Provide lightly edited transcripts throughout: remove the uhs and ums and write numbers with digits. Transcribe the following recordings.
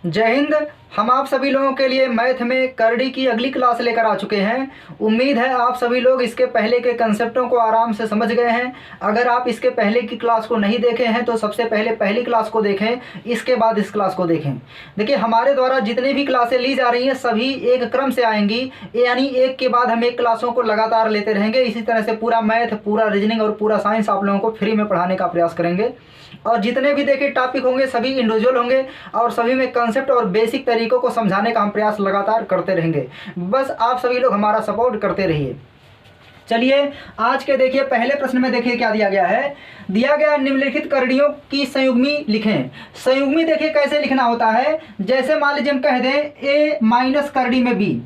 जय हिंद। हम आप सभी लोगों के लिए मैथ में करड़ी की अगली क्लास लेकर आ चुके हैं। उम्मीद है आप सभी लोग इसके पहले के कंसेप्टों को आराम से समझ गए हैं। अगर आप इसके पहले की क्लास को नहीं देखे हैं तो सबसे पहले पहली क्लास को देखें, इसके बाद इस क्लास को देखें। देखिए, हमारे द्वारा जितनी भी क्लासें ली जा रही हैं सभी एक क्रम से आएंगी, यानी एक के बाद हम एक क्लासों को लगातार लेते रहेंगे। इसी तरह से पूरा मैथ, पूरा रीजनिंग और पूरा साइंस आप लोगों को फ्री में पढ़ाने का प्रयास करेंगे। और जितने भी देखिए टॉपिक होंगे सभी इंडिविजुअल होंगे और सभी में कंसेप्ट और बेसिक तरीकों को समझाने का हम प्रयास लगातार करते रहेंगे। बस आप सभी लोग हमारा सपोर्ट करते रहिए। चलिए, आज के देखिए पहले प्रश्न में देखिए क्या दिया गया है। दिया गया निम्नलिखित करड़ियों की संयुग्मी लिखें। संयुग्मी देखिए कैसे लिखना होता है। जैसे मान लीजिए हम कह दें ए माइनस करड़ी में बी।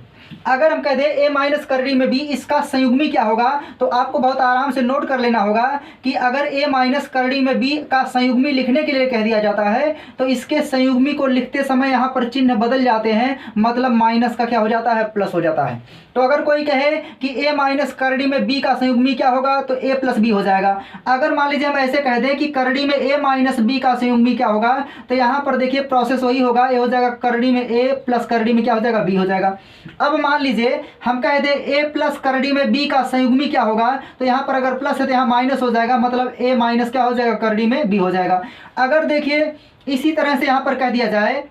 अगर हम कह दें ए माइनस करड़ी में बी, इसका संयुग्मी क्या होगा तो आपको बहुत आराम से नोट कर लेना होगा कि अगर ए माइनस करड़ी में बी का संयुग्मी लिखने के लिए कह दिया जाता है तो इसके संयुग्मी को लिखते समय यहाँ पर चिन्ह बदल जाते हैं, मतलब माइनस का क्या हो जाता है, प्लस हो जाता है। तो अगर कोई कहे कि ए माइनस करड़ी में बी का संयुग्मी क्या होगा तो ए प्लस बी हो जाएगा। अगर मान लीजिए हम ऐसे कह दें कि करड़ी में ए माइनस बी का संयुग्मी क्या होगा तो यहाँ पर देखिए प्रोसेस वही होगा, ए हो जाएगा करड़ी में ए प्लस करड़ी में क्या हो जाएगा, बी हो जाएगा। अब मान लीजिए हम कह दें ए प्लस करड़ी में बी का संयुग्मी क्या होगा तो यहाँ पर अगर प्लस है तो यहाँ माइनस हो जाएगा, मतलब ए माइनस क्या हो जाएगा, करड़ी में बी हो जाएगा। अगर देखिए इसी तरह से यहाँ पर कह दिया जाए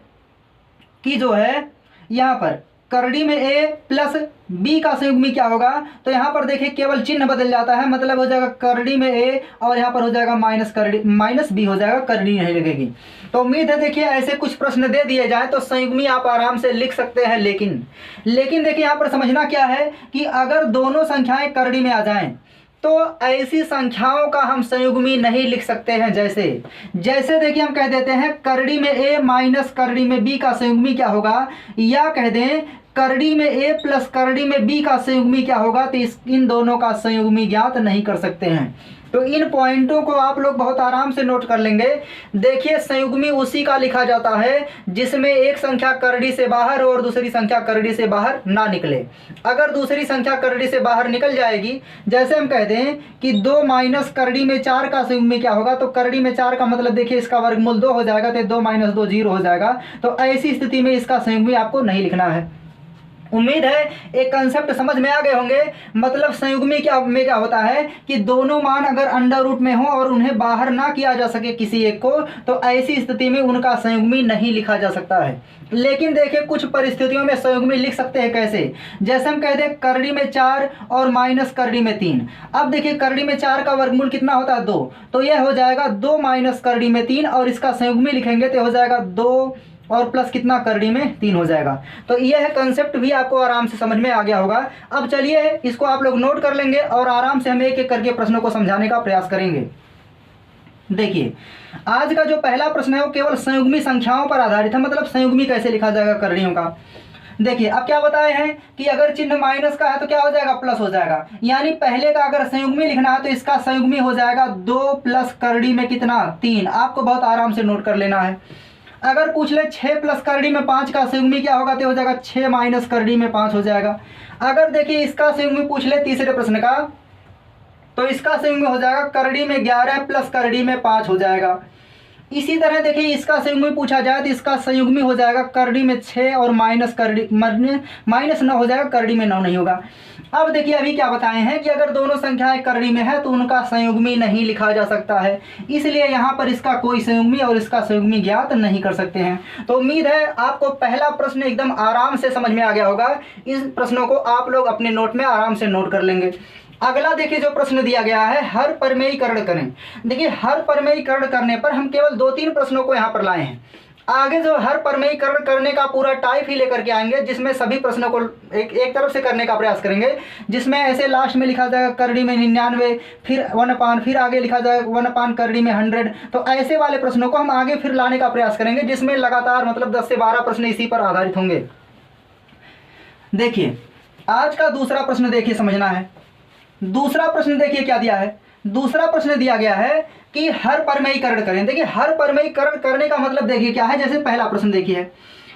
कि जो है यहाँ पर करड़ी में ए प्लस बी का संयुग्मी क्या होगा तो यहाँ पर देखिए केवल चिन्ह बदल जाता है, मतलब हो जाएगा करड़ी में ए और यहाँ पर हो जाएगा माइनस बी हो जाएगा, करड़ी नहीं लगेगी। तो उम्मीद है देखिए ऐसे कुछ प्रश्न दे दिए जाए तो संयुग्मी आप आराम से लिख सकते हैं। लेकिन देखिए यहाँ पर समझना क्या है कि अगर दोनों संख्याएं करड़ी में आ जाएं तो ऐसी संख्याओं का हम संयुग्मी नहीं लिख सकते हैं। जैसे देखिए हम कह देते हैं करड़ी में ए माइनस करड़ी में बी का संयुग्मी क्या होगा, या कह दें करड़ी में ए प्लस करड़ी में बी का संयुग्मी क्या होगा, तो इन दोनों का संयुग्मी ज्ञात नहीं कर सकते हैं। तो इन पॉइंटों को आप लोग बहुत आराम से नोट कर लेंगे। देखिए, संयुग्मी उसी का लिखा जाता है जिसमें एक संख्या करड़ी से बाहर हो और दूसरी संख्या करड़ी से बाहर ना निकले। अगर दूसरी संख्या करड़ी से बाहर निकल जाएगी, जैसे हम कह दें कि 2 माइनस करड़ी में 4 का संयुग्मी क्या होगा तो करड़ी में 4 का मतलब देखिए इसका वर्गमूल 2 हो जाएगा, तो 2 माइनस 2 0 हो जाएगा। तो ऐसी स्थिति में इसका संयुग्मी आपको नहीं लिखना है। उम्मीद है एक कंसेप्ट समझ में आ गए होंगे। मतलब संयुग्मी क्या होता है कि दोनों मान अगर अंडर रूट में हो और उन्हें बाहर ना किया जा सके किसी एक को, तो ऐसी स्थिति में उनका संयुग्मी नहीं लिखा जा सकता है। लेकिन देखिए कुछ परिस्थितियों में संयुग्मी लिख सकते हैं। कैसे? जैसे हम कह दें करड़ी में 4 और माइनस करड़ी में 3। अब देखिए करड़ी में 4 का वर्गमूल कितना होता है, 2, तो यह हो जाएगा 2 माइनस करड़ी में 3 और इसका संयुग्मी लिखेंगे तो हो जाएगा 2 और प्लस कितना, करड़ी में 3 हो जाएगा। तो यह है कंसेप्ट भी आपको आराम से समझ में आ गया होगा। अब चलिए इसको आप लोग नोट कर लेंगे और आराम से हम एक एक करके प्रश्नों को समझाने का प्रयास करेंगे। देखिए, आज का जो पहला प्रश्न है वो केवल संयुग्मी संख्याओं पर आधारित है, मतलब संयुग्मी कैसे लिखा जाएगा करड़ियों का। देखिए, अब क्या बताए हैं कि अगर चिन्ह माइनस का है तो क्या हो जाएगा, प्लस हो जाएगा। यानी पहले का अगर संयुग्मी लिखना है तो इसका संयुग्मी हो जाएगा 2 प्लस करड़ी में कितना, 3। आपको बहुत आराम से नोट कर लेना है। अगर पूछ ले 6 प्लस करड़ी में 5 का संयुग्मी क्या होगा तो हो जाएगा 6 माइनस करड़ी में 5 हो जाएगा। अगर देखिए इसका संयुग्मी पूछ ले तीसरे प्रश्न का तो इसका संयुग्मी हो जाएगा करड़ी में 11 प्लस करड़ी में 5 हो जाएगा। इसी तरह देखिए इसका संयुग्मी पूछा जाए तो इसका संयुग्मी हो जाएगा करड़ी में 6 और माइनस 9 हो जाएगा, करड़ी में 9 नहीं होगा। अब देखिए अभी क्या बताए हैं कि अगर दोनों संख्याएं करड़ी में है तो उनका संयुग्मी नहीं लिखा जा सकता है, इसलिए यहाँ पर इसका कोई संयुग्मी और इसका संयुग्मी ज्ञात नहीं कर सकते हैं। तो उम्मीद है आपको पहला प्रश्न एकदम आराम से समझ में आ गया होगा। इस प्रश्नों को आप लोग अपने नोट में आराम से नोट कर लेंगे। अगला देखिए जो प्रश्न दिया गया है, हर परमेयीकरण करें। देखिए हर परमेयीकरण करने पर हम केवल 2-3 प्रश्नों को यहाँ पर लाए हैं। आगे जो हर परमेयीकरण करने का पूरा टाइप ही लेकर के आएंगे, जिसमें सभी प्रश्नों को एक तरफ से करने का प्रयास करेंगे, जिसमें ऐसे लास्ट में लिखा जाएगा करड़ी में 99, फिर 1/, फिर आगे लिखा जाएगा 1/, करड़ी में 100। तो ऐसे वाले प्रश्नों को हम आगे फिर लाने का प्रयास करेंगे, जिसमें लगातार मतलब 10 से 12 प्रश्न इसी पर आधारित होंगे। देखिए आज का दूसरा प्रश्न देखिए समझना है। दूसरा प्रश्न देखिए क्या दिया है। दूसरा प्रश्न दिया गया है कि हर परमेयीकरण करें। देखिए हर परमेयीकरण करने का मतलब देखिए क्या है। जैसे पहला प्रश्न देखिए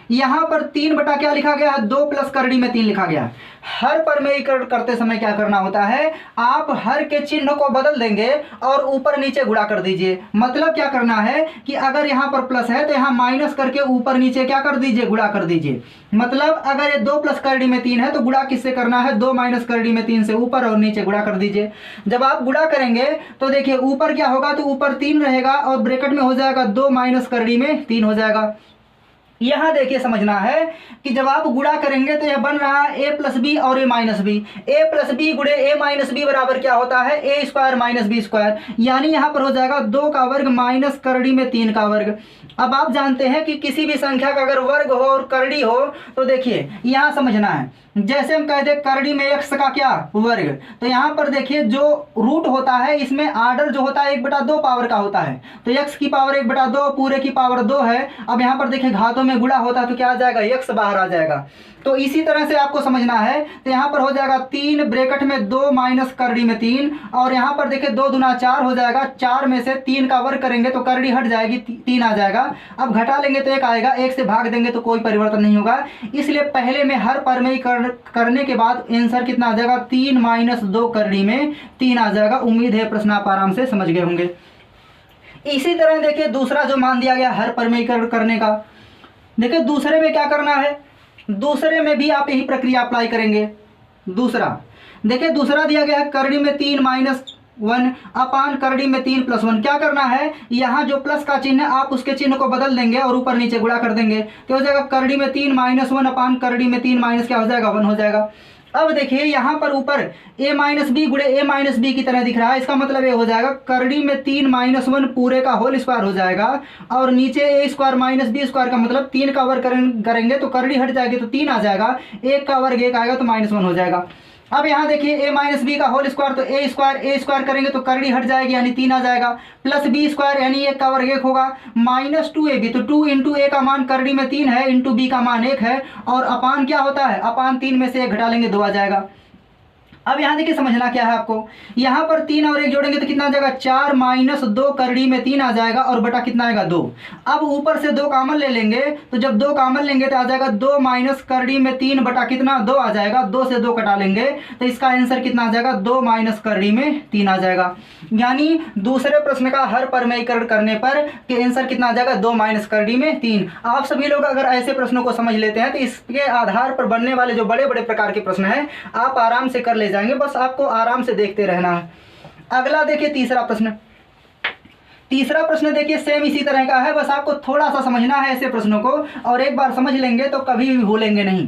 यहाँ पर 3 बटा क्या लिखा गया है, 2 प्लस करड़ी में 3 लिखा गया है। हर परमेयीकरण करते समय क्या करना होता है, आप हर के चिन्ह को बदल देंगे और ऊपर नीचे गुणा कर दीजिए। मतलब क्या करना है कि अगर यहाँ पर प्लस है तो यहाँ माइनस करके ऊपर नीचे क्या कर दीजिए, गुणा कर दीजिए। मतलब अगर ये 2 प्लस करड़ी में 3 है तो गुणा किससे करना है, 2 माइनस करड़ी में 3 से ऊपर और नीचे गुणा कर दीजिए। जब आप गुणा करेंगे तो देखिए ऊपर क्या होगा, तो ऊपर 3 रहेगा और ब्रैकेट में हो जाएगा 2 माइनस करड़ी में 3 हो जाएगा। यहां देखिए समझना है कि जब आप गुणा करेंगे तो यह बन रहा है ए प्लस बी और ए माइनस बी। ए प्लस बी गुणे ए माइनस बी बराबर क्या होता है, a square minus b square. यानी यहां पर हो जाएगा 2 का वर्ग माइनस करड़ी में 3 का वर्ग। अब आप जानते हैं कि किसी भी संख्या का अगर वर्ग हो और करड़ी हो तो देखिए यहां समझना है, जैसे हम कहते हैं करड़ी में x का क्या वर्ग, तो यहाँ पर देखिए जो रूट होता है इसमें आर्डर जो होता है 1/2 पावर का होता है, तो x की पावर 1/2 पूरे की पावर 2 है। अब यहाँ पर देखिए घातों में गुणा होता है तो क्या आ जाएगा, x बाहर आ जाएगा। तो इसी तरह से आपको समझना है, तो यहाँ पर हो जाएगा 3 ब्रैकेट में 2 माइनस करड़ी में 3 और यहाँ पर देखिए 2 दूना 4 हो जाएगा। 4 में से 3 का वर्ग करेंगे तो करड़ी हट जाएगी, 3 आ जाएगा। अब घटा लेंगे तो 1 आएगा, 1 से भाग देंगे तो कोई परिवर्तन नहीं होगा। इसलिए पहले में हर परमेयीकरण करने के बाद आंसर कितना आ जाएगा, 3 माइनस 2 करड़ी में 3 आ जाएगा। उम्मीद है प्रश्न आप आराम से समझ गए होंगे। इसी तरह देखिए दूसरा जो मान दिया गया हर परमेयीकरण करने का, देखिए दूसरे में क्या करना है, दूसरे में भी आप यही प्रक्रिया अप्लाई करेंगे। दूसरा देखिए दूसरा दिया गया है करड़ी में 3 माइनस 1 अपान करड़ी में 3 प्लस 1। क्या करना है, यहाँ जो प्लस का चिन्ह है आप उसके चिन्ह को बदल देंगे और ऊपर नीचे गुणा कर देंगे तो हो जाएगा करड़ी में 3 माइनस 1 अपान करड़ी में 3 माइनस क्या हो जाएगा, 1 हो जाएगा। अब देखिए यहाँ पर ऊपर a माइनस बी गुणे a माइनस बी की तरह दिख रहा है, इसका मतलब ये हो जाएगा करड़ी में 3 माइनस 1 पूरे का होल स्क्वायर हो जाएगा और नीचे a square minus b square का मतलब 3 का वर्ग करेंगे तो करड़ी हट जाएगी तो 3 आ जाएगा, 1 का वर्ग 1 आएगा तो -1 हो जाएगा। अब यहाँ देखिए a माइनस बी का होल स्क्वायर तो a स्क्वायर करेंगे तो करड़ी हट जाएगी यानी 3 आ जाएगा, प्लस बी स्क्वायर यानी 1 का वर्ग 1 होगा, माइनस 2ab तो 2 इंटू ए का मान करड़ी में 3 है इंटू बी का मान 1 है और अपान क्या होता है, अपान 3 में से 1 घटा लेंगे 2 आ जाएगा। अब यहाँ देखिए समझना क्या है आपको, यहाँ पर 3 और 1 जोड़ेंगे तो कितना आ जाएगा, 4 माइनस 2 करड़ी में 3 आ जाएगा और बटा कितना आएगा 2। अब ऊपर से 2 कामन ले लेंगे तो जब 2 कामन लेंगे तो आ जाएगा 2 माइनस करड़ी में 3 बटा कितना 2 आ जाएगा। 2 से 2 कटा लेंगे तो इसका आंसर कितना आ जाएगा, 2 माइनस करड़ी में 3 आ जाएगा। यानी दूसरे प्रश्न का हर परमेयीकरण करने पर आंसर कितना आ जाएगा, 2 माइनस करड़ी में 3। आप सभी लोग अगर ऐसे प्रश्नों को समझ लेते हैं तो इसके आधार पर बनने वाले जो बड़े बड़े प्रकार के प्रश्न हैं आप आराम से कर ले जाएंगे, बस आपको आराम से देखते रहना है। अगला देखिए तीसरा प्रश्न। तीसरा प्रश्न देखिए सेम इसी तरह का है, बस आपको थोड़ा सा समझना है ऐसे प्रश्नों को और एक बार समझ लेंगे तो कभी भी भूलेंगे नहीं।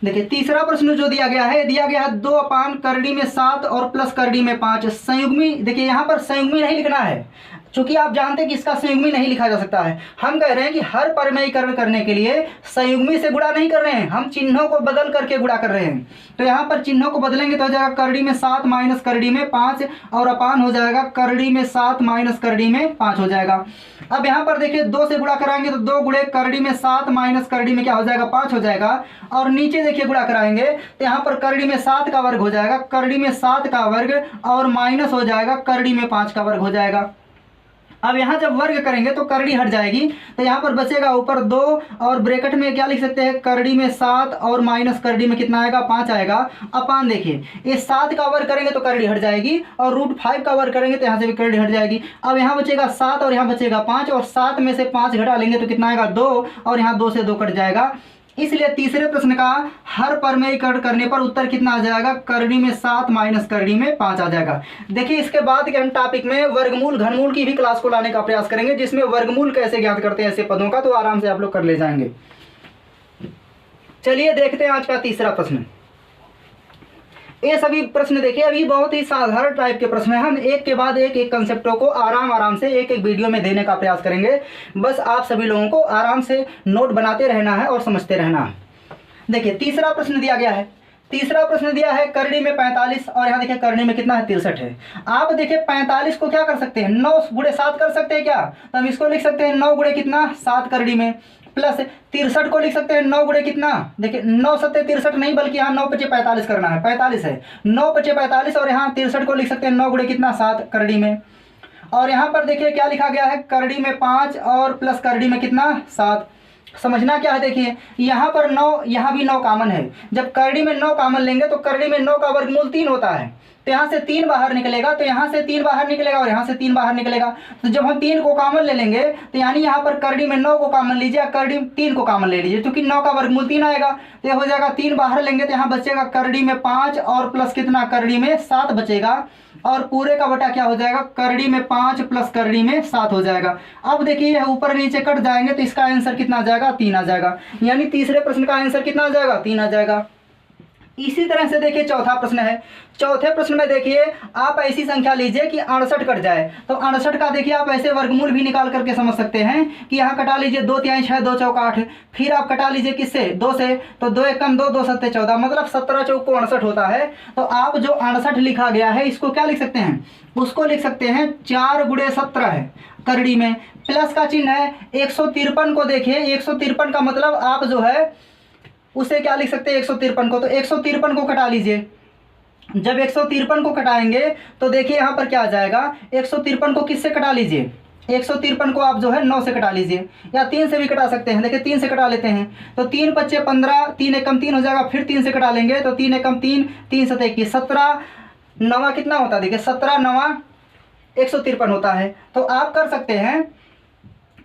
देखिए तीसरा प्रश्न जो दिया गया है 2 अपान करड़ी में 7 और प्लस करड़ी में 5 संयुग्मी। देखिए यहाँ पर संयुग्मी नहीं लिखना है क्योंकि आप जानते हैं कि इसका संयुग्मी नहीं लिखा जा सकता है। हम कह रहे हैं कि हर परमेयीकरण करने के लिए संयुग्मी से गुणा नहीं कर रहे हैं, हम चिन्हों को बदल करके गुणा कर रहे हैं। तो यहाँ पर चिन्हों को बदलेंगे तो हो जाएगा करड़ी में 7 माइनस करड़ी में 5 और अपान हो जाएगा करड़ी में 7 माइनस करड़ी में 5 हो जाएगा। अब यहाँ पर देखिए 2 से गुणा कराएंगे तो 2 गुणे करड़ी में 7 माइनस करड़ी में क्या हो जाएगा, 5 हो जाएगा। और नीचे देखिए गुणा कराएंगे तो यहाँ पर करड़ी में 7 का वर्ग हो जाएगा, करड़ी में 7 का वर्ग और माइनस हो जाएगा करड़ी में 5 का वर्ग हो जाएगा। अब यहाँ जब वर्ग करेंगे तो करड़ी हट जाएगी तो यहाँ पर बचेगा ऊपर 2 और ब्रैकेट में क्या लिख सकते हैं, करड़ी में 7 और माइनस करड़ी में कितना आएगा, 5 आएगा। अपान देखिए इस 7 का वर्ग करेंगे तो करड़ी हट जाएगी और √5 का वर्ग करेंगे तो यहाँ से भी करड़ी हट जाएगी। अब यहाँ बचेगा 7 और यहाँ बचेगा 5 और 7 में से 5 घटा लेंगे तो कितना आएगा 2 और यहाँ 2 से 2 कट जाएगा। इसलिए तीसरे प्रश्न का हर परमेयीकरण करने पर उत्तर कितना आ जाएगा, करड़ी में 7 माइनस करड़ी में 5 आ जाएगा। देखिए इसके बाद के हम टॉपिक में वर्गमूल घनमूल की भी क्लास को लाने का प्रयास करेंगे जिसमें वर्गमूल कैसे ज्ञात करते हैं ऐसे पदों का, तो आराम से आप लोग कर ले जाएंगे। चलिए देखते हैं आज का तीसरा प्रश्न। ये सभी प्रश्न देखिए अभी बहुत ही साधारण टाइप के प्रश्न हैं, हम एक के बाद एक कंसेप्टों को आराम से एक वीडियो में देने का प्रयास करेंगे। बस आप सभी लोगों को आराम से नोट बनाते रहना है और समझते रहना है। देखिए तीसरा प्रश्न दिया गया है, तीसरा प्रश्न दिया है करड़ी में 45 और यहाँ देखिए करड़ी में कितना है, 63 है। आप देखिए 45 को क्या कर सकते हैं, 9 गुणे 7 कर सकते हैं क्या, तो हम इसको लिख सकते हैं 9 गुणे कितना 7 करड़ी में, प्लस 63 को लिख सकते हैं 9 गुणे कितना, देखिए 9 सत्ते 63 नहीं बल्कि यहाँ 9 पचे 45 करना है, 45 है 9 पचे 45 और यहाँ 63 को लिख सकते हैं 9 गुणे कितना 7 करड़ी में। और यहाँ पर देखिए क्या लिखा गया है, करड़ी में 5 और प्लस करड़ी में कितना 7। समझना क्या है, देखिए यहाँ पर 9, यहाँ भी 9 कॉमन है। जब करड़ी में 9 कॉमन लेंगे तो करड़ी में 9 का वर्गमूल 3 होता है, तो यहाँ से 3 बाहर निकलेगा, तो यहाँ से 3 बाहर निकलेगा और यहाँ से 3 बाहर निकलेगा। तो जब हम 3 को कॉमन ले लेंगे तो यानी यहाँ पर करड़ी में 9 को कॉमन लीजिए, करड़ी में 3 को कॉमन ले लीजिए, क्योंकि 9 का वर्गमूल 3 आएगा, तो ये हो जाएगा 3 बाहर लेंगे तो यहाँ बचेगा करड़ी में 5 और प्लस कितना, करड़ी में 7 बचेगा, और पूरे का बटा क्या हो जाएगा, करड़ी में 5 प्लस करड़ी में 7 हो जाएगा। अब देखिए ऊपर नीचे कट जाएंगे तो इसका आंसर कितना आ जाएगा, 3 आ जाएगा, यानी तीसरे प्रश्न का आंसर कितना आ जाएगा, 3 आ जाएगा। इसी तरह से देखिए चौथा प्रश्न है। चौथे प्रश्न में देखिए आप ऐसी संख्या लीजिए कि 68 कट जाए, तो 68 का देखिए आप ऐसे वर्गमूल भी निकाल करके समझ सकते हैं कि यहाँ कटा लीजिए 2 तिहाई 6, 2 चौका 8, फिर आप कटा लीजिए किससे, 2 से, तो 2 एकम 2, 2 सत्ते 14, मतलब 17 चौको 68 होता है। तो आप जो 68 लिखा गया है इसको क्या लिख सकते हैं, उसको लिख सकते हैं 4 गुणे 17 है करड़ी में, प्लस का चिन्ह है। 153 को देखिए, 153 का मतलब आप जो है उसे क्या लिख सकते हैं, 153 को, तो 153 को कटा लीजिए। जब 153 को कटाएंगे तो देखिए यहाँ पर क्या आ जाएगा, 153 को किससे कटा लीजिए, 153 को आप जो है 9 से कटा लीजिए, या 3 से भी कटा सकते हैं। देखिए 3 से कटा लेते हैं, तो 3 पच्चे 15, 3 एकम 3 हो जाएगा, फिर 3 से कटा लेंगे तो 3 एकम 3, 3 सत्ते 21, 17 नवा कितना होता है, देखिए 17 नवा 153 होता है। तो आप कर सकते हैं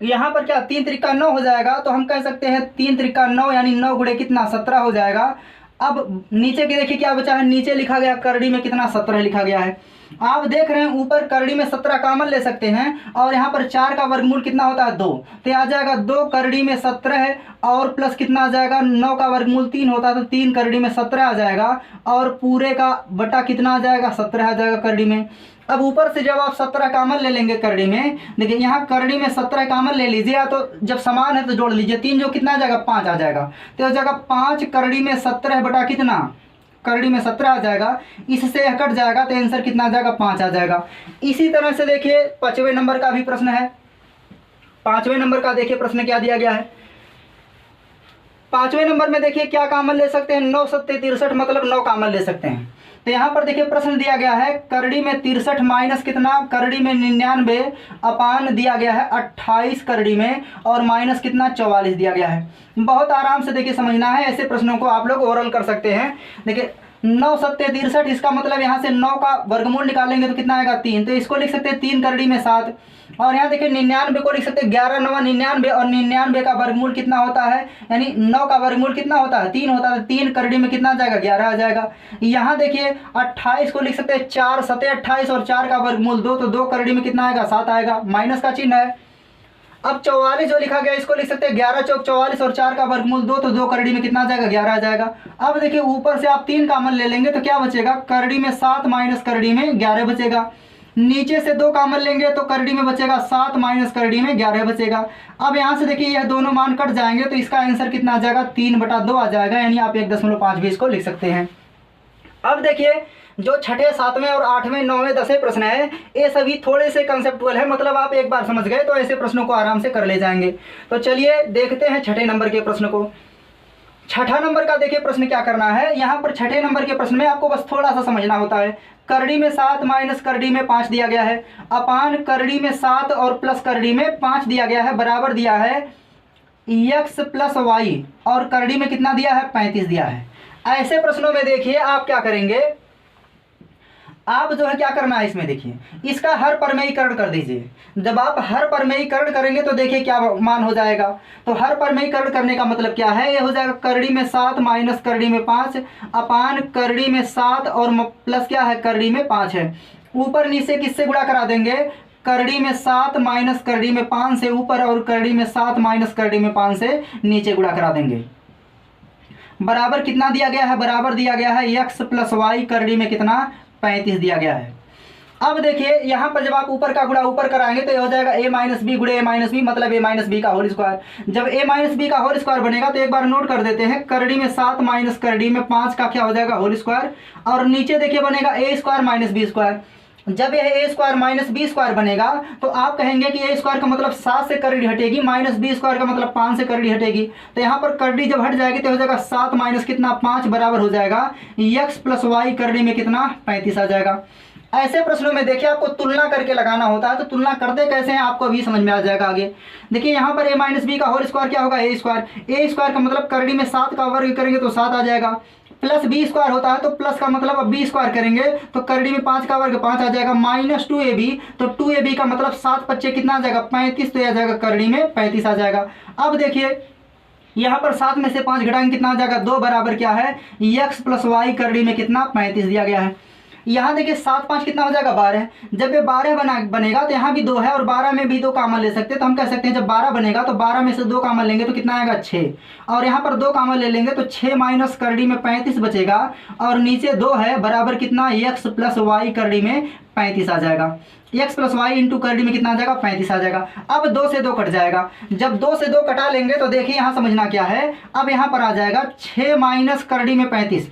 यहाँ पर क्या 3 त्रिका 9 हो जाएगा, तो हम कह सकते हैं 3 त्रिका 9 यानी 9 गुणे कितना, 17 हो जाएगा। अब नीचे के देखिए क्या बचा है, नीचे लिखा गया करड़ी में कितना, 17 लिखा गया है। आप देख रहे हैं ऊपर करड़ी में 17 कॉमन ले सकते हैं, और यहाँ पर 4 का वर्गमूल कितना होता है, 2, तो आ जाएगा 2 करड़ी में 17 है, और प्लस कितना आ जाएगा, 9 का वर्गमूल 3 होता है, तो 3 करड़ी में 17 आ जाएगा, और पूरे का बटा कितना आ जाएगा, 17 आ जाएगा करड़ी में। अब ऊपर से जब आप 17 कॉमन ले लेंगे करड़ी में, देखिए यहाँ करड़ी में 17 कॉमन ले लीजिए, तो जब समान है तो जोड़ लीजिए, 3 जो कितना आ जाएगा, 5 आ जाएगा, तो हो जाएगा 5 करड़ी में 17 बटा कितना, करड़ी में 17 आ जाएगा, इससे कट जाएगा तो आंसर कितना आ जाएगा, 5 आ जाएगा। इसी तरह से देखिए 5वें नंबर का भी प्रश्न है। 5वें नंबर का देखिए प्रश्न क्या दिया गया है। 5वें नंबर में देखिए क्या कॉमन ले सकते हैं, 9 सत्ते 63, मतलब 9 कॉमन ले सकते हैं। तो यहाँ पर देखिए प्रश्न दिया गया है करड़ी में 63 माइनस कितना, करड़ी में 99 अपान दिया गया है 28 करड़ी में, और माइनस कितना 44 दिया गया है। बहुत आराम से देखिए समझना है, ऐसे प्रश्नों को आप लोग ओरल कर सकते हैं। देखिए 9 सत्ते 63, इसका मतलब यहाँ से 9 का वर्गमूल निकालेंगे तो कितना आएगा, 3, तो इसको लिख सकते हैं 3 करड़ी में 7, और यहाँ देखिए 99 को लिख सकते हैं 11 9 99, और 99 का वर्गमूल कितना होता है, यानी 9 का वर्गमूल कितना होता है, 3 होता है, 3 करड़ी में कितना आ जाएगा, 11 आ जाएगा। यहाँ देखिए 28 को लिख सकते हैं 4 सत्ते 28, और 4 का वर्गमूल 2, तो 2 करड़ी में कितना आएगा, 7 आएगा, माइनस का चिन्ह है। अब 44 जो लिखा गया इसको लिख सकते हैं 11 चौक 44, और 4 का वर्गमूल 2, तो 2 करड़ी में कितना आ जाएगा, 11 आ जाएगा। अब देखिए ऊपर से आप 3 कॉमन ले लेंगे तो क्या बचेगा, करड़ी में 7 माइनस करड़ी में 11 बचेगा। नीचे से 2 कॉमन लेंगे तो करड़ी में बचेगा 7 माइनस करड़ी में 11 बचेगा। अब यहाँ से देखिए यह दोनों मान कट जाएंगे तो इसका आंसर कितना आ जाएगा, 3/2 आ जाएगा, यानी आप 1.5 भी इसको लिख सकते हैं। अब देखिए जो 6ठे 7वें और 8वें 9वें 10वें प्रश्न है, ये सभी थोड़े से कंसेप्चुअल है, मतलब आप एक बार समझ गए तो ऐसे प्रश्नों को आराम से कर ले जाएंगे। तो चलिए देखते हैं 6ठे नंबर के प्रश्न को। 6ठा नंबर का देखिए प्रश्न क्या करना है। यहाँ पर 6ठे नंबर के प्रश्न में आपको बस थोड़ा सा समझना होता है। करड़ी में 7 माइनस करड़ी में 5 दिया गया है, अपान करड़ी में 7 और प्लस करड़ी में 5 दिया गया है, बराबर दिया है x प्लस वाई, और करड़ी में कितना दिया है, 35 दिया है। ऐसे प्रश्नों में देखिए आप क्या करेंगे, आप जो है क्या करना है इसमें, देखिए इसका हर परमेयीकरण कर दीजिए। जब आप हर परमेयीकरण करेंगे तो देखिए क्या मान हो जाएगा। तो हर परमेयीकरण करने का मतलब क्या है, ये हो जाएगा करड़ी में 7 माइनस करड़ी में 5 अपान करड़ी में 7 और प्लस क्या है, करड़ी में 5 है। ऊपर नीचे किससे गुणा करा देंगे, करड़ी में 7 माइनस करड़ी में 5 से ऊपर, और करड़ी में 7 माइनस करड़ी में 5 से नीचे गुणा करा देंगे। बराबर कितना दिया गया है, बराबर दिया गया है x प्लस वाई, करड़ी में कितना 35 दिया गया है। अब देखिए यहाँ पर जब आप ऊपर का गुणा ऊपर कराएंगे तो ये हो जाएगा a माइनस बी गुणे a माइनस बी, मतलब a माइनस बी का होल स्क्वायर। जब a माइनस बी का होल स्क्वायर बनेगा तो एक बार नोट कर देते हैं, करड़ी में 7 माइनस करड़ी में 5 का क्या हो जाएगा, होल स्क्वायर, और नीचे देखिए बनेगा a square minus b square. जब यह a square minus b square बनेगा तो आप कहेंगे कि a स्क्वायर का मतलब 7 से करड़ी हटेगी, माइनस बी स्क्वायर का मतलब 5 से करड़ी हटेगी। तो यहाँ पर करड़ी जब हट जाएगी तो हो जाएगा 7 माइनस कितना 5, बराबर हो जाएगा x प्लस वाई, करड़ी में कितना 35 आ जाएगा। ऐसे प्रश्नों में देखिए आपको तुलना करके लगाना होता है, तो तुलना करते कैसे हैं आपको अभी समझ में आ जाएगा आगे। देखिए यहाँ पर a माइनस बी का होल स्क्वायर क्या होगा, ए स्क्वायर का मतलब करड़ी में 7 का वर्ग करेंगे तो 7 आ जाएगा, प्लस बी स्क्वायर होता है तो प्लस का मतलब अब बी स्क्वायर करेंगे तो करड़ी में 5 का वर्ग 5 आ जाएगा, माइनस 2ab, तो 2ab का मतलब 7 पच्चे कितना आ जाएगा 35, तो यह आ जाएगा करड़ी में 35 आ जाएगा। अब देखिए यहाँ पर 7 में से 5 घटाएंगे कितना आ जाएगा 2 बराबर क्या है x प्लस वाई करड़ी में कितना 35 दिया गया है। यहाँ देखिए 7 5 कितना हो जाएगा 12, जब ये 12 बनेगा तो यहाँ भी 2 है और 12 में भी 2 कॉमन ले सकते हैं, तो हम कह सकते हैं जब 12 बनेगा तो 12 में से 2 कॉमन लेंगे तो कितना आएगा 6, और यहाँ पर 2 कॉमन ले लेंगे तो 6 माइनस करड़ी में 35 बचेगा, और नीचे 2 है बराबर कितना x प्लस वाई करड़ी में 35 आ जाएगा, x प्लस वाई इंटू करड़ी में कितना आ जाएगा 35 आ जाएगा। अब 2 से 2 कट जाएगा, जब 2 से 2 कटा लेंगे तो देखिए यहाँ समझना क्या है, अब यहाँ पर आ जाएगा 6 माइनस करड़ी में 35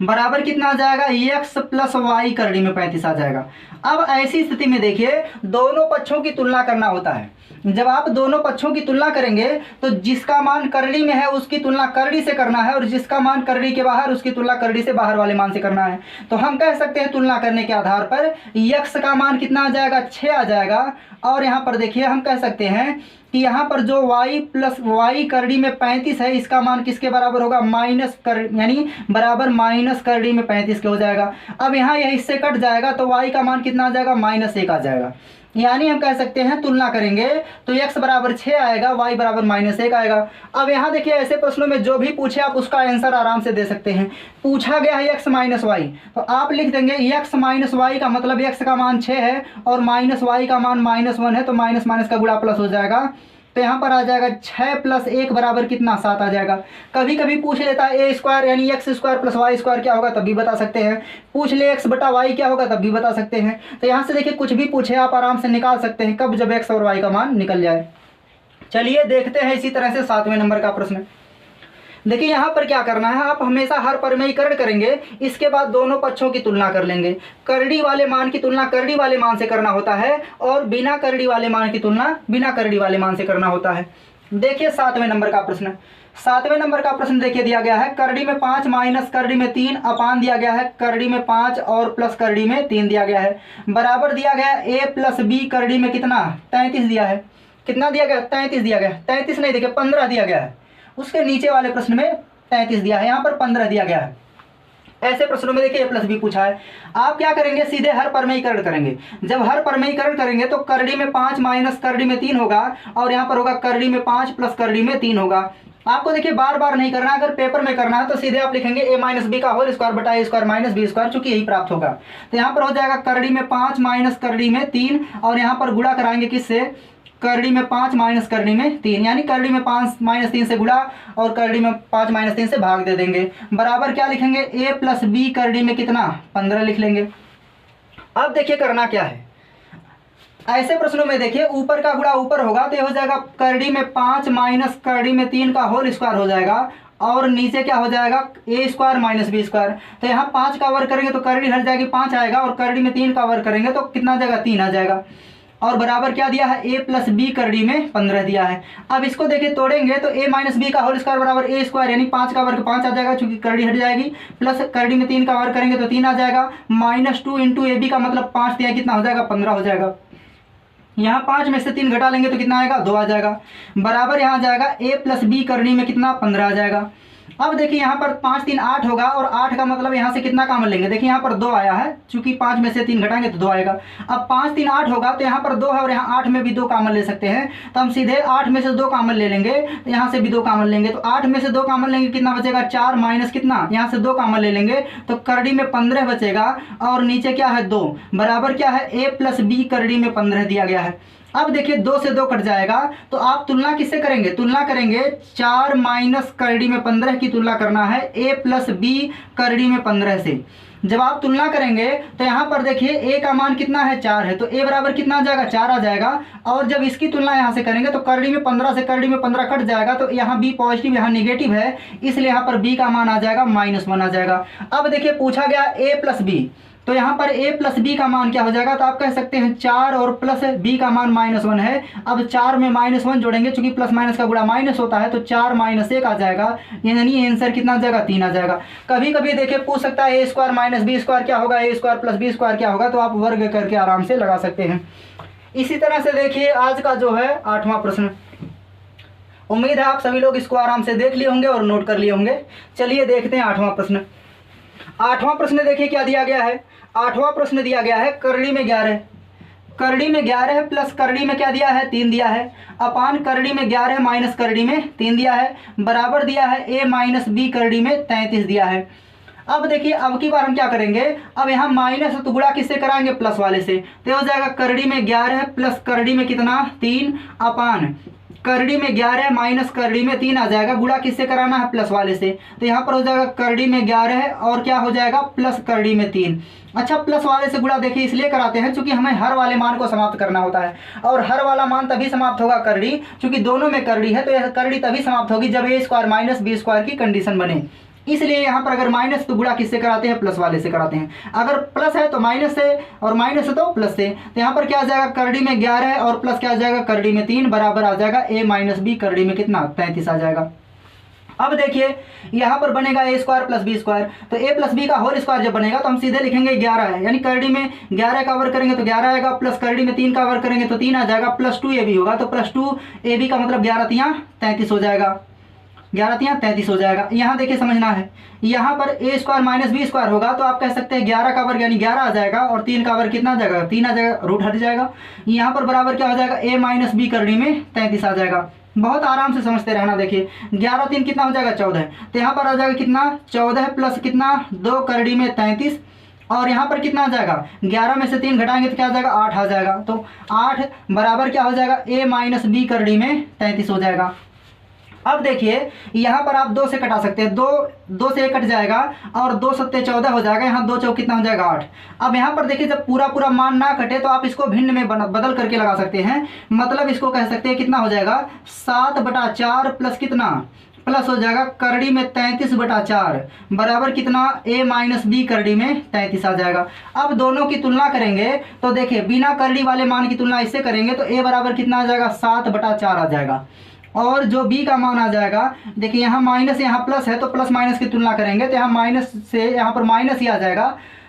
बराबर कितना आ जाएगा x प्लस वाई करड़ी में 35 आ जाएगा। अब ऐसी स्थिति में देखिए दोनों पक्षों की तुलना करना होता है, जब आप दोनों पक्षों की तुलना करेंगे तो जिसका मान करड़ी में है उसकी तुलना करड़ी से करना है, और जिसका मान करड़ी के बाहर उसकी तुलना करड़ी से बाहर वाले मान से करना है। तो हम कह सकते हैं तुलना करने के आधार पर x का मान कितना आ जाएगा 6 आ जाएगा, और यहाँ पर देखिए हम कह सकते हैं कि यहाँ पर जो y प्लस वाई करड़ी में 35 है इसका मान किसके बराबर होगा माइनस कर, यानी बराबर माइनस करड़ी में 35 के हो जाएगा। अब यहाँ यह इससे कट जाएगा तो y का मान कितना आ जाएगा -1 आ जाएगा, यानी हम कह सकते हैं तुलना करेंगे तो x बराबर 6 आएगा, y बराबर -1 आएगा। अब यहाँ देखिए ऐसे प्रश्नों में जो भी पूछे आप उसका आंसर आराम से दे सकते हैं। पूछा गया है x माइनस वाई, तो आप लिख देंगे x माइनस वाई का मतलब x का मान 6 है और माइनस वाई का मान -1 है, तो माइनस माइनस का गुणा प्लस हो जाएगा, तो यहाँ पर आ जाएगा 6 प्लस 1 बराबर कितना 7 आ जाएगा। कभी कभी पूछ लेता है ए स्क्वायर यानी x square plus y square क्या होगा तब भी बता सकते हैं, पूछ ले एक्स बटा वाई क्या होगा तब भी बता सकते हैं। तो यहाँ से देखिए कुछ भी पूछे आप आराम से निकाल सकते हैं कब, जब एक्स और वाई का मान निकल जाए। चलिए देखते हैं इसी तरह से 7वें नंबर का प्रश्न। देखिए यहाँ पर क्या करना है, आप हमेशा हर परमेयीकरण करेंगे, इसके बाद दोनों पक्षों की तुलना कर लेंगे। करड़ी वाले मान की तुलना करड़ी वाले मान से करना होता है और बिना करड़ी वाले मान की तुलना बिना करड़ी वाले मान से करना होता है। देखिए 7वें नंबर का प्रश्न। 7वें नंबर का प्रश्न देखिए दिया गया है करड़ी में 5 माइनस करड़ी में 3 अपान दिया गया है करड़ी में 5 और प्लस करड़ी में 3 दिया गया है, बराबर दिया गया a प्लस बी करड़ी में कितना 33 दिया है। कितना दिया गया 33 दिया गया, 33 नहीं देखिए 15 दिया गया है, उसके नीचे वाले प्रश्न में 33 दिया है, यहाँ पर 15 दिया गया है। ऐसे प्रश्नों में देखिए a प्लस बी पूछा है, आप क्या करेंगे सीधे हर परमेयीकरण करेंगे। जब हर परमेयीकरण करेंगे तो करड़ी में 5 माइनस करड़ी में 3 होगा और यहाँ पर होगा करड़ी में 5 प्लस करड़ी में 3 होगा। आपको देखिए बार बार नहीं करना, अगर पेपर में करना है तो सीधे आप लिखेंगे a माइनस बी का होल स्क्वायर बटा a square minus b square, चूंकि यही प्राप्त होगा। तो यहाँ पर हो जाएगा करड़ी में 5 माइनस करड़ी में 3 और यहाँ पर गुणा कराएंगे किससे करड़ी में 5 माइनस करड़ी में 3, यानी करड़ी में 5 माइनस 3 से गुणा और करड़ी में 5 माइनस 3 से भाग दे देंगे, बराबर क्या लिखेंगे a प्लस बी करड़ी में कितना 15 लिख लेंगे। अब देखिए करना क्या है, ऐसे प्रश्नों में देखिए ऊपर का गुणा ऊपर होगा तो ये हो जाएगा करड़ी में 5 माइनस करड़ी में 3 का होल स्क्वायर हो जाएगा और नीचे क्या हो जाएगा a square minus b square. तो यहाँ 5 का वर्ग करेंगे तो करड़ी हट जाएगी 5 आएगा और करड़ी में 3 का वर्ग करेंगे तो कितना आ जाएगा 3 आ जाएगा, और बराबर क्या दिया है a प्लस बी करड़ी में 15 दिया है। अब इसको देखिए तोड़ेंगे तो a माइनस बी का होल स्क्वायर बराबर a स्क्वायर यानी 5 का वर्ग 5 आ जाएगा चूंकि करड़ी हट जाएगी, प्लस करड़ी में 3 का वर्ग करेंगे तो 3 आ जाएगा, -2 इंटू ए बी का मतलब 5 दिया कितना हो जाएगा 15 हो जाएगा। यहाँ 5 में से 3 घटा लेंगे तो कितना आएगा 2 आ जाएगा, बराबर यहाँ आ जाएगा a प्लस बी करड़ी में कितना 15 आ जाएगा। अब देखिए यहाँ पर 5 3 8 होगा और 8 का मतलब यहाँ से कितना कॉमन लेंगे, देखिए यहाँ पर 2 आया है चूंकि 5 में से 3 घटाएंगे तो 2 आएगा। अब 5 3 8 होगा तो यहाँ पर 2 है और यहाँ 8 में भी 2 कॉमन ले सकते हैं, तो हम सीधे 8 में से 2 कॉमन ले लेंगे तो यहाँ से भी 2 कॉमन लेंगे, तो 8 में से 2 कॉमन लेंगे कितना बचेगा 4 माइनस कितना यहाँ से 2 कॉमन ले लेंगे तो करड़ी में 15 बचेगा और नीचे क्या है 2, बराबर क्या है a प्लस बी करड़ी में 15 दिया गया है। अब देखिए 2 से 2 कट जाएगा तो आप तुलना किससे करेंगे, तुलना करेंगे 4 माइनस करड़ी में 15 की तुलना करना है a प्लस बी करड़ी में 15 से। जब आप तुलना करेंगे तो यहाँ पर देखिए a का मान कितना है 4 है तो a बराबर कितना आ जाएगा 4 आ जाएगा, और जब इसकी तुलना यहाँ से करेंगे तो करड़ी में 15 से करड़ी में 15 कट जाएगा तो यहाँ b पॉजिटिव यहाँ निगेटिव है, इसलिए यहाँ पर b का मान आ जाएगा -1 आ जाएगा। अब देखिए पूछा गया a प्लस बी, तो यहाँ पर a प्लस बी का मान क्या हो जाएगा, तो आप कह सकते हैं 4 और प्लस b का मान -1 है। अब 4 में -1 जोड़ेंगे, चूंकि प्लस माइनस का गुणा माइनस होता है, तो 4 - 1 आ जाएगा, यानी आंसर कितना आ जाएगा, 3 आ जाएगा। कभी कभी देखिए पूछ सकता है a² - b² क्या होगा, a² + b² क्या होगा, तो आप वर्ग करके आराम से लगा सकते हैं। इसी तरह से देखिए आज का जो है 8वां प्रश्न, उम्मीद है आप सभी लोग इसको आराम से देख लिए होंगे और नोट कर लिए होंगे। चलिए देखते हैं 8वां प्रश्न। 8वां प्रश्न देखिए क्या दिया गया है। 8वां प्रश्न दिया गया है करड़ी में 11, करड़ी में 11 है प्लस करड़ी में क्या दिया है, 3 दिया है, अपान करड़ी में 11 माइनस करड़ी में 3 दिया है, बराबर दिया है a - b करड़ी में 33 दिया है। अब देखिए अब की बार हम क्या करेंगे, अब यहाँ माइनस तो गुणा किससे कराएंगे, प्लस वाले से, तो हो जाएगा करड़ी में 11 है प्लस करड़ी में कितना 3 अपान करड़ी में 11 माइनस करड़ी में 3 आ जाएगा, गुणा किससे कराना है, प्लस वाले से, तो यहाँ पर हो जाएगा करड़ी में 11 है और क्या हो जाएगा प्लस करड़ी में 3। अच्छा प्लस वाले से गुणा देखिए इसलिए कराते हैं क्योंकि हमें हर वाले मान को समाप्त करना होता है, और हर वाला मान तभी समाप्त होगा करड़ी, क्योंकि दोनों में करड़ी है, तो यह करड़ी तभी समाप्त होगी जब a² - b² की कंडीशन बने। इसलिए यहाँ पर अगर माइनस तो गुणा किससे कराते हैं, प्लस वाले से कराते हैं, अगर प्लस है तो माइनस से और माइनस है तो प्लस से, तो यहाँ पर क्या आ जाएगा करड़ी में 11 है और प्लस क्या आ जाएगा करड़ी में 3, बराबर आ जाएगा a - b करड़ी में कितना 33 आ जाएगा। अब देखिए यहाँ पर बनेगा a² + b², तो a + b का होल स्क्वायर जब बनेगा तो हम सीधे लिखेंगे 11 है, यानी करड़ी में 11 का वर्ग करेंगे तो 11 आएगा, प्लस करड़ी में 3 का वर्ग करेंगे तो 3 आ जाएगा, प्लस 2ab होगा, तो प्लस 2ab का मतलब 11 तियां 33 हो जाएगा, 11 तियां 33 हो जाएगा। यहाँ देखिए समझना है, यहाँ पर a² - b² होगा तो आप कह सकते हैं 11 का वर्ग यानी 11 आ जाएगा, और 3 का वर्ग कितना आ जाएगा, 3 आ जाएगा, रूट हट जाएगा, यहाँ पर बराबर क्या हो जाएगा a - b करड़ी में 33 आ जाएगा। बहुत आराम से समझते रहना। देखिए 11 3 कितना हो जाएगा 14, तो यहाँ पर आ जाएगा कितना 14 प्लस कितना 2 करड़ी में 33, और यहाँ पर कितना आ जाएगा 11 में से 3 घटाएंगे तो क्या आ जाएगा 8 आ जाएगा, तो 8 बराबर क्या हो जाएगा a - b करड़ी में 33 हो जाएगा। अब देखिए यहाँ पर आप 2 से कटा सकते हैं, 2 से 1 कट जाएगा और 2 सत्ते 14 हो जाएगा, यहाँ 2 चौक कितना हो जाएगा 8। अब यहाँ पर देखिए जब पूरा मान ना कटे तो आप इसको भिन्न में बदल करके लगा सकते हैं, मतलब इसको कह सकते हैं कितना हो जाएगा 7/4 प्लस कितना प्लस हो जाएगा करड़ी में 33/4 बराबर कितना a - b करड़ी में 33 आ जाएगा। अब दोनों की तुलना करेंगे तो देखिए बिना करड़ी वाले मान की तुलना इससे करेंगे तो a बराबर कितना आ जाएगा 7/4 आ जाएगा, और जो b का मान आ जाएगा देखिए यहाँ माइनस यहाँ प्लस है तो प्लस माइनस की तुलना करेंगे तो यहाँ माइनस से यहाँ पर माइनस ही आ जाएगा,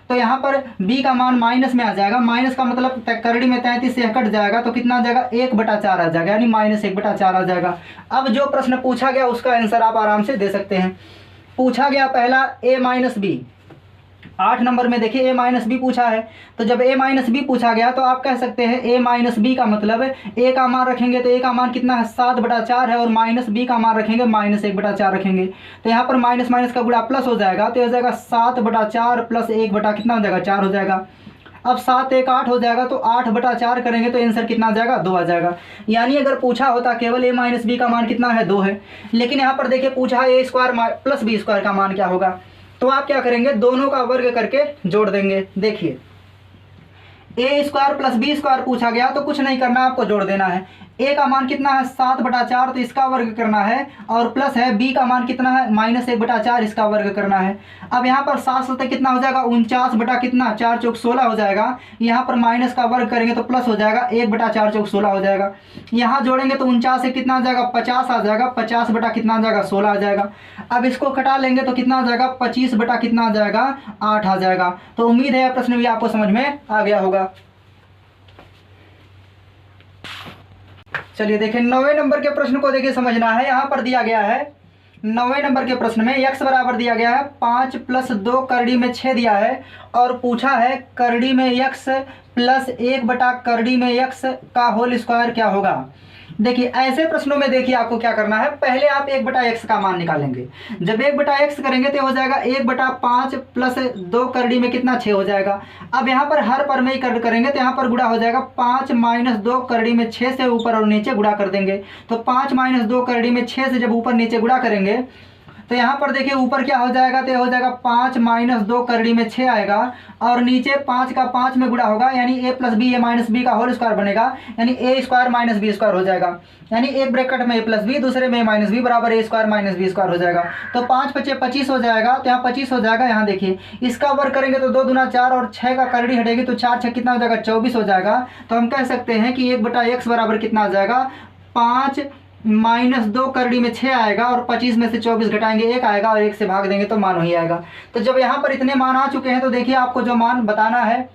तो यहाँ पर b का मान माइनस में आ जाएगा, माइनस का मतलब करड़ी में 33 से कट जाएगा तो कितना आ जाएगा 1/4 आ जाएगा, यानी -1/4 आ जाएगा। अब जो प्रश्न पूछा गया उसका आंसर आप आराम से दे सकते हैं। पूछा गया पहला a - b, 8 नंबर में देखिए a - b पूछा है, तो जब a - b पूछा गया तो आप कह सकते हैं a - b का मतलब a का मान रखेंगे तो a का मान कितना है 7/4 है, और -b का मान रखेंगे -1/4 रखेंगे, तो यहाँ पर माइनस माइनस का गुणा प्लस हो जाएगा, तो हो जाएगा 7/4 प्लस 1 बटा कितना हो जाएगा 4 हो जाएगा। अब 7 1 8 हो जाएगा, तो 8/4 करेंगे तो आंसर कितना आ जाएगा 2 आ जाएगा। यानी अगर पूछा होता केवल a - b का मान कितना है 2 है, लेकिन यहाँ पर देखिए पूछा है a² + b² का मान क्या होगा, तो आप क्या करेंगे दोनों का वर्ग करके जोड़ देंगे। देखिए a² + b² पूछा गया तो कुछ नहीं करना, आपको जोड़ देना है। a का मान कितना है 7/4 तो इसका वर्ग करना है, और प्लस है b का मान कितना है -1/4 इसका वर्ग करना है। अब यहाँ पर 7 सत्ते कितना हो जाएगा 49 बटा कितना 4 चौक 16 हो जाएगा, यहाँ पर माइनस का वर्ग करेंगे तो प्लस हो जाएगा 1/4 चौक 16 हो जाएगा। यहाँ जोड़ेंगे तो 49 से कितना आ जाएगा 50 आ जाएगा, 50 बटा कितना आ जाएगा 16 आ जाएगा। अब इसको कटा लेंगे तो कितना आ जाएगा 25 बटा कितना आ जाएगा 8 आ जाएगा। तो उम्मीद है यह प्रश्न भी आपको समझ में आ गया होगा। चलिए देखिए 9वें नंबर के प्रश्न को देखिए समझना है। यहाँ पर दिया गया है 9वें नंबर के प्रश्न में x बराबर दिया गया है 5 + 2 करड़ी में 6 दिया है, और पूछा है करड़ी में x + 1 बटा करड़ी में x का होल स्क्वायर क्या होगा। देखिए ऐसे प्रश्नों में देखिए आपको क्या करना है, पहले आप 1/x का मान निकालेंगे। जब 1/x करेंगे तो हो जाएगा 1/5 प्लस 2 करड़ी में कितना 6 हो जाएगा। अब यहाँ पर हर पर में ही करेंगे तो यहाँ पर गुणा हो जाएगा 5 - 2 करड़ी में 6 से ऊपर और नीचे गुणा कर देंगे, तो 5 - 2 करड़ी में 6 से जब ऊपर नीचे गुणा करेंगे तो यहाँ पर देखिए ऊपर क्या हो जाएगा, तो ये हो जाएगा 5 माइनस 2 करड़ी में 6 आएगा, और नीचे 5 का 5 में गुणा होगा, यानी a plus b a minus b का होल स्क्वायर बनेगा, यानी a square minus b square हो जाएगा, यानी एक ब्रैकेट में a प्लस बी, दूसरे में a माइनस बी बराबर ए स्क्वायर माइनस बी स्क्वायर हो जाएगा। तो 5 बचे 25 हो जाएगा, तो यहाँ 25 हो जाएगा। यहाँ देखिए इसका वर्ग करेंगे तो 2 दूना 4 और 6 का करड़ी हटेगी तो 4 6 कितना हो जाएगा, 24 हो जाएगा। तो हम कह सकते हैं कि 1/x बराबर कितना आ जाएगा, 5 माइनस 2 करड़ी में 6 आएगा, और 25 में से 24 घटाएंगे 1 आएगा, और 1 से भाग देंगे तो मान वही आएगा। तो जब यहाँ पर इतने मान आ चुके हैं तो देखिए आपको जो मान बताना है,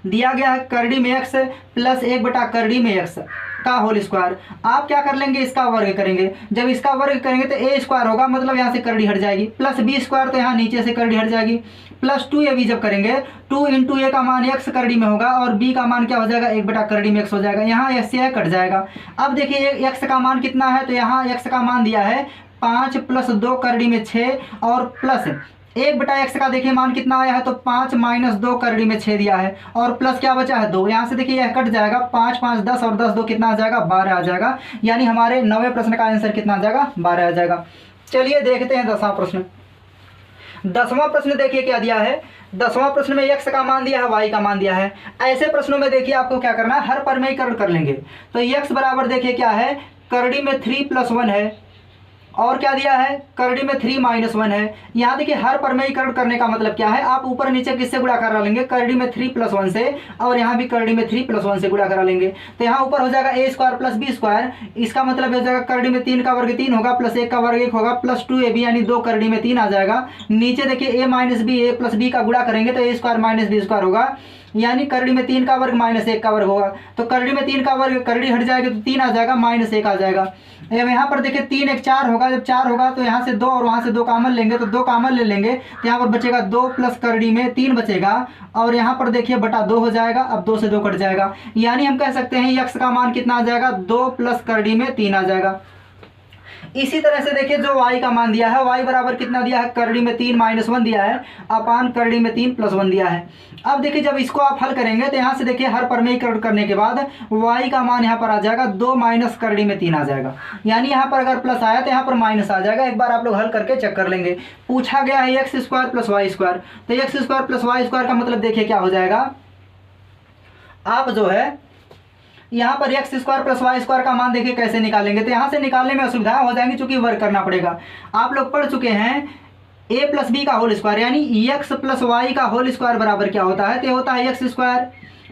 दिया गया है करड़ी में x प्लस 1/करड़ी में x का होल स्क्वायर। आप क्या कर लेंगे, इसका वर्ग करेंगे। जब इसका वर्ग करेंगे तो a स्क्वायर होगा, मतलब यहाँ से करड़ी हट जाएगी, प्लस b स्क्वायर, तो यहाँ नीचे से करड़ी हट जाएगी, प्लस 2ab जब करेंगे 2 इंटू a का मान x करड़ी में होगा, और b का मान क्या हो जाएगा, 1/करड़ी में x हो जाएगा। यहाँ x से कट जाएगा। अब देखिए x का मान कितना है, तो यहाँ x का मान दिया है 5 प्लस 2 करड़ी में 6, और प्लस 1/x का देखिए मान कितना आया है, तो 5 माइनस 2 करड़ी में 6 दिया है, और प्लस क्या बचा है 2। यहाँ से देखिए यह कट जाएगा, 5 5 10 और 10 2 कितना आ जाएगा, 12 आ जाएगा। यानी हमारे 9वें प्रश्न का आंसर कितना आ जाएगा, 12 आ जाएगा। चलिए देखते हैं 10वां प्रश्न। 10वां प्रश्न देखिए क्या दिया है। 10वां प्रश्न में x का मान दिया है, y का मान दिया है। ऐसे प्रश्नों में देखिए आपको क्या करना है, हर परमेयीकरण कर लेंगे। तो x बराबर देखिए क्या है, करड़ी में 3 + 1 है, और क्या दिया है, करड़ी में 3 - 1 है। यहाँ देखिए हर परमेयीकरण करने का मतलब क्या है, आप ऊपर नीचे किससे गुणा करा लेंगे, करड़ी में 3 + 1 से, और यहाँ भी करड़ी में 3 + 1 से गुणा करा लेंगे। तो यहाँ ऊपर हो जाएगा a square plus b square, इसका मतलब हो जाएगा करड़ी में 3 का वर्ग 3 होगा, प्लस 1 का वर्ग 1 होगा, प्लस 2ab यानी 2 करड़ी में 3 आ जाएगा। नीचे देखिए a minus b, a plus b का गुणा करेंगे तो a square minus b square होगा, यानी करड़ी में 3 का वर्ग माइनस 1 का वर्ग होगा। तो करड़ी में 3 का वर्ग, करड़ी हट जाएगी तो 3 आ जाएगा, माइनस 1 आ जाएगा। अब यहाँ पर देखिए 3 1 4 होगा, जब 4 होगा तो यहाँ से 2 और वहाँ से 2 कॉमन लेंगे, तो 2 कॉमन ले लेंगे तो यहाँ पर बचेगा 2 प्लस करड़ी में 3 बचेगा, और यहाँ पर देखिए बटा 2 हो जाएगा। अब 2 से 2 कट जाएगा, यानी हम कह सकते हैं x का मान कितना आ जाएगा, 2 प्लस करड़ी में 3 आ जाएगा। इसी तरह से देखिए जो y का मान दिया है, y बराबर कितना दिया है, करड़ी में 3 - 1 दिया है, अपान करड़ी में 3 + 1 दिया है। अब देखिए जब इसको आप हल करेंगे तो यहाँ से देखिए हर परमेयीकरण करने के बाद y का मान यहाँ पर आ जाएगा 2 माइनस करड़ी में 3 आ जाएगा, यानी यहाँ पर अगर प्लस आया तो यहाँ पर माइनस आ जाएगा। एक बार आप लोग हल करके चेक कर लेंगे। पूछा गया है x square plus y square, तो x square plus y square का मतलब देखिए क्या हो जाएगा, आप जो है यहाँ पर x square plus y square का मान देखिए कैसे निकालेंगे। तो यहाँ से निकालने में असुविधा हो जाएंगी, चूंकि वर्क करना पड़ेगा। आप लोग पढ़ चुके हैं a प्लस बी का होल स्क्वायर, यानी x प्लस वाई का होल स्क्वायर बराबर क्या होता है, तो होता है x स्क्वायर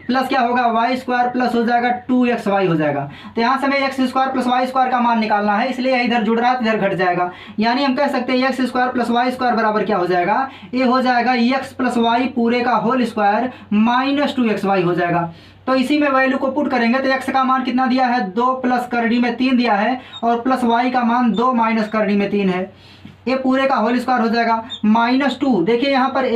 प्लस क्या होगा, वाई स्क्वायर प्लस हो जाएगा 2xy हो जाएगा। तो यहाँ से हमें x square plus y square का मान निकालना है, इसलिए इधर जुड़ रहा है इधर घट जाएगा। यानी हम कह सकते हैं x square plus y square बराबर क्या हो जाएगा, ये हो जाएगा x प्लस वाई पूरे का होल स्क्वायर माइनस 2xy हो जाएगा। तो इसी में वैल्यू को पुट करेंगे तो x का मान कितना दिया है, 2 प्लस करड़ी में 3 दिया है, और प्लस y का मान 2 माइनस करड़ी में 3 है। ये पूरे का होल स्क्वायर हो जाएगा -2। देखिए यहाँ पर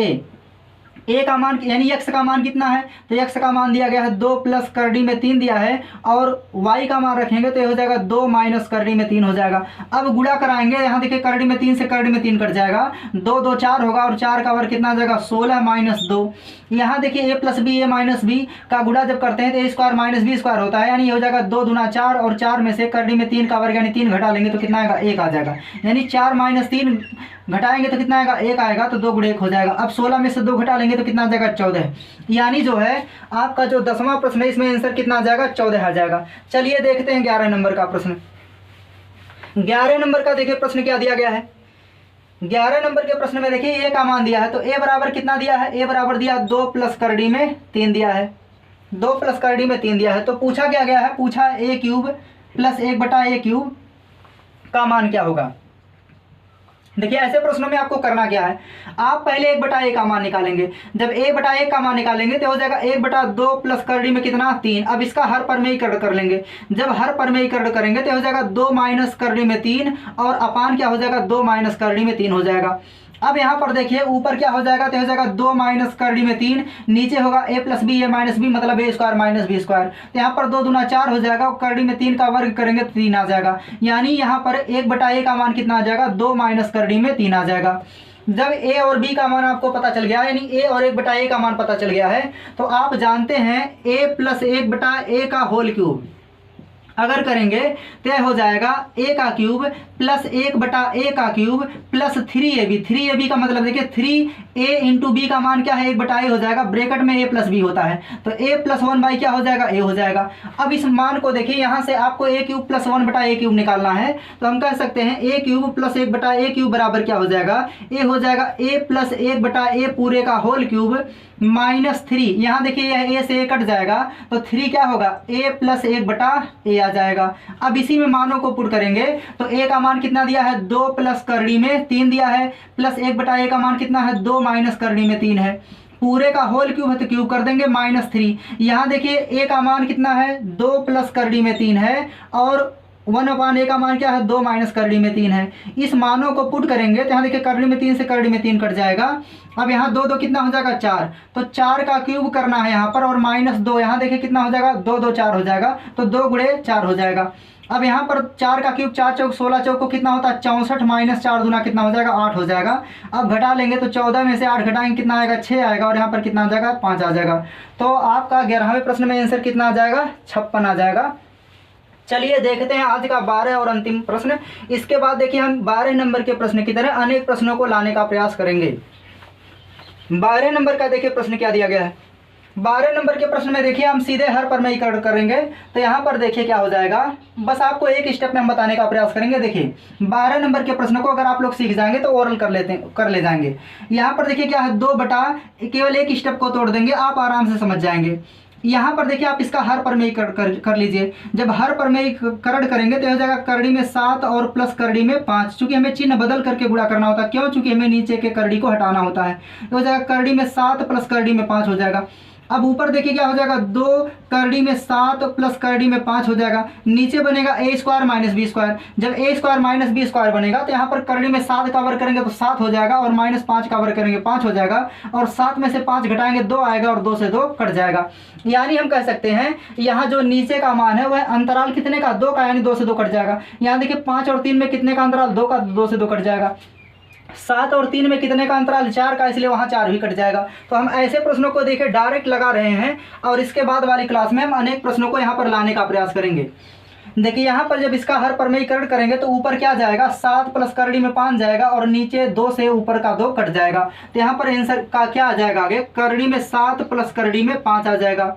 a का मान यानी x का मान कितना है, तो x का मान दिया गया है 2 प्लस करड़ी में 3 दिया है, और y का मान रखेंगे तो ये हो जाएगा 2 माइनस करड़ी में 3 हो जाएगा। अब गुणा कराएंगे, यहाँ देखिए करड़ी में 3 से करड़ी में 3 कट जाएगा, 2 2 4 होगा, और 4 का वर्ग कितना आ जाएगा, 16 माइनस 2। यहाँ देखिए a plus b a minus b का गुणा जब करते हैं तो a square minus b square होता है, यानी ये हो जाएगा 2 दूना 4, और 4 में से करड़ी में 3 का वर्ग यानी 3 घटा लेंगे तो कितना आएगा, 1 आ जाएगा। यानी 4 - 3 घटाएंगे तो कितना आएगा, 1 आएगा, तो 2 × 1 हो जाएगा। अब 16 में से 2 घटा लेंगे तो कितना आ जाएगा, 14। यानी जो है आपका जो 10वां प्रश्न है इसमें आंसर कितना आ जाएगा, 14 आ जाएगा। चलिए देखते हैं 11 नंबर का प्रश्न। 11 नंबर का देखिए प्रश्न क्या दिया गया है। 11 नंबर के प्रश्न में देखिए a का मान दिया है, तो a बराबर कितना दिया है, a बराबर दिया 2 प्लस करड़ी में 3 दिया है, 2 प्लस करड़ी में 3 दिया है। तो पूछा क्या गया है, पूछा a³ प्लस 1/a³ का मान क्या होगा। देखिए ऐसे प्रश्नों में आपको करना क्या है, आप पहले 1/a का मान निकालेंगे। जब 1/1 का मान निकालेंगे तो हो जाएगा 1/2 प्लस करड़ी में कितना, 3। अब इसका हर परमेयीकरण कर लेंगे। जब हर परमेयीकरण करेंगे तो हो जाएगा 2 माइनस करड़ी में 3, और अपान क्या हो जाएगा, 2 माइनस करड़ी में 3 हो जाएगा। अब यहाँ पर देखिए ऊपर क्या हो जाएगा, तो हो जाएगा 2 माइनस करड़ी में 3, नीचे होगा a plus b a minus b, मतलब a square minus b square. तो यहाँ पर 2 दूना 4 हो जाएगा, और करड़ी में 3 का वर्ग करेंगे तो 3 आ जाएगा। यानी यहाँ पर 1/a का मान कितना आ जाएगा, 2 माइनस करड़ी में 3 आ जाएगा। जब a और b का मान आपको पता चल गया, यानी a और 1/a का मान पता चल गया है, तो आप जानते हैं a प्लस 1/a का होल क्यूब, अगर करेंगे तो यह हो जाएगा a का क्यूब प्लस 1/a का क्यूब प्लस 3ab। 3ab का मतलब देखिए 3a इंटू बी का मान क्या है 1/a हो जाएगा, ब्रैकेट में a प्लस बी होता है तो a प्लस 1 क्या हो जाएगा a हो जाएगा। अब इस मान को देखिए यहाँ से आपको a cube plus 1/a cube निकालना है तो हम कह सकते हैं a cube plus 1/a cube बराबर क्या हो जाएगा, a हो जाएगा a प्लस 1/a पूरे का होल क्यूब माइनस 3। यहाँ देखिए यह a से a कट जाएगा तो 3 क्या होगा a प्लस 1/a आ जाएगा। अब इसी में मानों को पुट करेंगे तो a का मान कितना दिया है 2 प्लस करड़ी में 3 दिया है, प्लस 1/a का मान कितना है 2 माइनस करड़ी में 3 है, पूरे का होल क्यूब है तो क्यूब कर देंगे -3। यहाँ देखिए a का मान कितना है 2 प्लस करड़ी में 3 है और 1/a का मान क्या है 2 माइनस करड़ी में 3 है। इस मानों को पुट करेंगे तो यहाँ देखिए करड़ी में 3 से करड़ी में 3 कट जाएगा। अब यहाँ 2 कितना हो जाएगा 4, तो 4 का क्यूब करना है यहाँ पर और -2 यहाँ देखिए कितना हो जाएगा 2 2 4 हो जाएगा तो 2 गुणे 4 हो जाएगा। अब यहाँ पर 4 का क्यूब 4 चौक 16 चौक को कितना होता है 64 माइनस 4 दूना कितना हो जाएगा 8 हो जाएगा। अब घटा लेंगे तो 14 में से 8 घटाएंगे कितना आएगा 6 आएगा और यहाँ पर कितना आ जाएगा 5 आ जाएगा। तो आपका 11वें प्रश्न में आंसर कितना आ जाएगा 56 आ जाएगा। चलिए देखते हैं आज का 12 और अंतिम प्रश्न। इसके बाद देखिए हम 12 नंबर के प्रश्न की तरह अनेक प्रश्नों को लाने का प्रयास करेंगे। 12 नंबर का देखिए प्रश्न क्या दिया गया है। 12 नंबर के प्रश्न में देखिए हम सीधे हर परमेयीकरण करेंगे तो यहाँ पर देखिए क्या हो जाएगा, बस आपको एक स्टेप में हम बताने का प्रयास करेंगे। देखिए 12 नंबर के प्रश्न को अगर आप लोग सीख जाएंगे तो ओरल कर ले जाएंगे। यहाँ पर देखिए क्या है 2 बटा केवल एक स्टेप को तोड़ देंगे, आप आराम से समझ जाएंगे। यहाँ पर देखिए आप इसका हर परमेयीकरण कर लीजिए। जब हर परमेयीकरण करेंगे तो हो जाएगा करड़ी में 7 और प्लस करड़ी में 5, चूंकि हमें चिन्ह बदल करके गुणा करना होता है, क्यों, चूंकि हमें नीचे के करड़ी को हटाना होता है। तो हो जाएगा करड़ी में 7 प्लस करड़ी में 5 हो जाएगा। अब ऊपर देखिए क्या हो जाएगा 2 करड़ी में 7 प्लस करड़ी में 5 हो जाएगा, नीचे बनेगा a square minus b square. जब a square minus b square बनेगा तो यहाँ पर करड़ी में 7 का वर्ग करेंगे तो 7 हो जाएगा और -5 का वर्ग करेंगे 5 हो जाएगा और 7 में से 5 घटाएंगे 2 आएगा और 2 से 2 कट जाएगा। यानी हम कह सकते हैं यहाँ जो नीचे का मान है वह अंतराल कितने का 2 का, यानी 2 से 2 कट जाएगा। यहाँ देखिए 5 और 3 में कितने का अंतराल 2 का, 2 से 2 कट जाएगा। 7 और 3 में कितने का अंतराल 4 का, इसलिए वहाँ 4 भी कट जाएगा। तो हम ऐसे प्रश्नों को देखिए डायरेक्ट लगा रहे हैं और इसके बाद वाली क्लास में हम अनेक प्रश्नों को यहाँ पर लाने का प्रयास करेंगे। देखिए यहाँ पर जब इसका हर परमेयीकरण करेंगे तो ऊपर क्या जाएगा 7 प्लस करड़ी में 5 जाएगा और नीचे 2 से ऊपर का 2 कट जाएगा। तो यहाँ पर आंसर का क्या आ जाएगा, आगे करड़ी में 7 प्लस करड़ी में 5 आ जाएगा।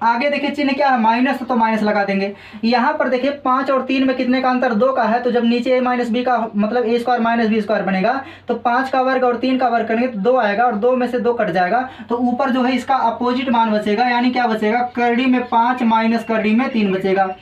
आगे देखिए चिन्ह क्या है माइनस, तो माइनस लगा देंगे। यहाँ पर देखिए 5 और 3 में कितने का अंतर 2 का है, तो जब नीचे a माइनस बी का मतलब a square minus b square बनेगा तो 5 का वर्ग और 3 का वर्ग करेंगे तो 2 आएगा और 2 में से 2 कट जाएगा। तो ऊपर जो है इसका अपोजिट मान बचेगा, यानी क्या बचेगा करड़ी में 5 माइनस करड़ी में 3 बचेगा।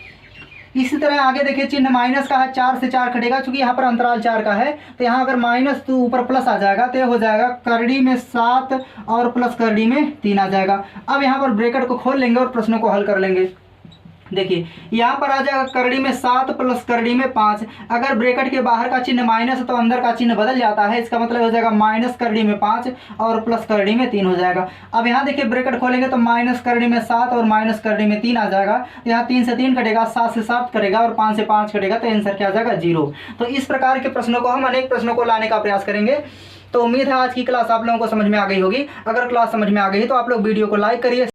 इसी तरह आगे देखिए चिन्ह माइनस का है, 4 से 4 कटेगा, क्योंकि यहाँ पर अंतराल 4 का है तो यहाँ अगर माइनस तो ऊपर प्लस आ जाएगा तो हो जाएगा करड़ी में 7 और प्लस करड़ी में 3 आ जाएगा। अब यहाँ पर ब्रैकेट को खोल लेंगे और प्रश्नों को हल कर लेंगे। देखिए यहाँ पर आ जाएगा करड़ी में 7 प्लस करड़ी में 5। अगर ब्रैकेट के बाहर का चिन्ह माइनस है तो अंदर का चिन्ह बदल जाता है, इसका मतलब हो जाएगा माइनस करड़ी में 5 और प्लस करड़ी में 3 हो जाएगा। अब यहाँ देखिए ब्रैकेट खोलेंगे तो माइनस करड़ी में 7 और माइनस करड़ी में 3 आ जाएगा। यहाँ 3 से 3 कटेगा, 7 से 7 कटेगा और 5 से 5 कटेगा, तो आंसर क्या आ जाएगा 0। तो इस प्रकार के प्रश्नों को हम अनेक प्रश्नों को लाने का प्रयास करेंगे। तो उम्मीद है आज की क्लास आप लोगों को समझ में आ गई होगी। अगर क्लास समझ में आ गई तो आप लोग वीडियो को लाइक करिए।